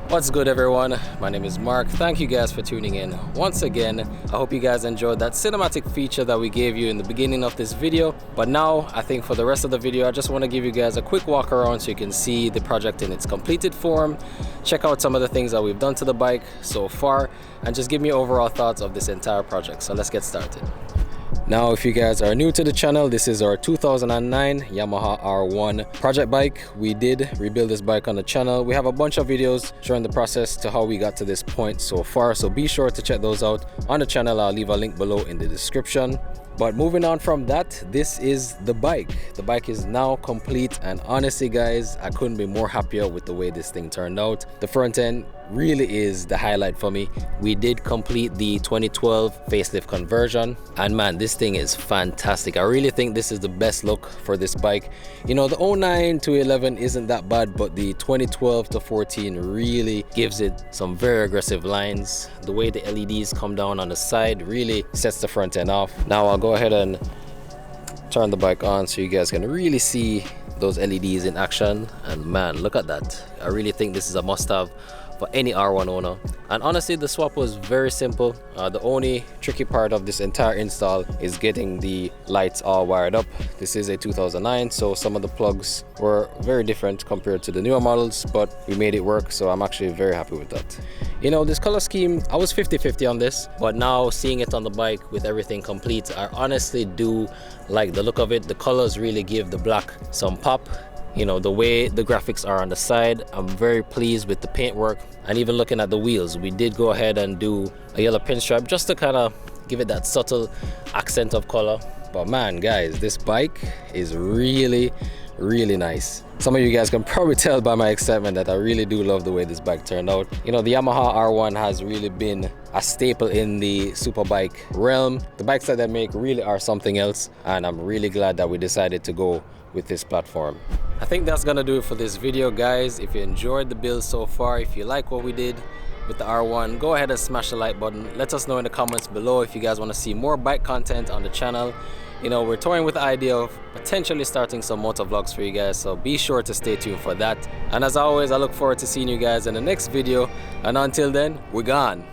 What's good, everyone? My name is Mark. Thank you guys for tuning in once again. I hope you guys enjoyed that cinematic feature that we gave you in the beginning of this video. But now I think for the rest of the video, I just want to give you guys a quick walk around so you can see the project in its completed form, check out some of the things that we've done to the bike so far, and just give me overall thoughts of this entire project. So let's get started. Now, if you guys are new to the channel, this is our 2009 Yamaha R1 project bike. We did rebuild this bike on the channel. We have a bunch of videos showing the process to how we got to this point so far, so be sure to check those out on the channel. I'll leave a link below in the description. But moving on from that, this is the bike. The bike is now complete, and honestly guys, I couldn't be more happier with the way this thing turned out. The front end really is the highlight for me. We did complete the 2012 facelift conversion, and man, this thing is fantastic. I really think this is the best look for this bike. You know, the 09 to 11 isn't that bad, but the 2012 to 14 really gives it some very aggressive lines. The way the LEDs come down on the side really sets the front end off. Now I'll go ahead and turn the bike on so you guys can really see those LEDs in action, and man, look at that. I really think this is a must-have for any R1 owner. And honestly, the swap was very simple. The only tricky part of this entire install is getting the lights all wired up. This is a 2009, so some of the plugs were very different compared to the newer models, but we made it work, so I'm actually very happy with that. You know, this color scheme, I was 50-50 on this, but now seeing it on the bike with everything complete, I honestly do like the look of it. The colors really give the black some pop. You know, the way the graphics are on the side, I'm very pleased with the paintwork. And even looking at the wheels, we did go ahead and do a yellow pinstripe just to kind of give it that subtle accent of color. But man, guys, this bike is really nice. Some of you guys can probably tell by my excitement that I really do love the way this bike turned out. You know, the Yamaha R1 has really been a staple in the superbike realm. The bikes that they make really are something else, and I'm really glad that we decided to go with this platform. I think that's gonna do it for this video, guys. If you enjoyed the build so far, if you like what we did with the R1, go ahead and smash the like button. Let us know in the comments below if you guys want to see more bike content on the channel. You know, we're toying with the idea of potentially starting some motor vlogs for you guys, so be sure to stay tuned for that. And as always, I look forward to seeing you guys in the next video, and until then, we're gone.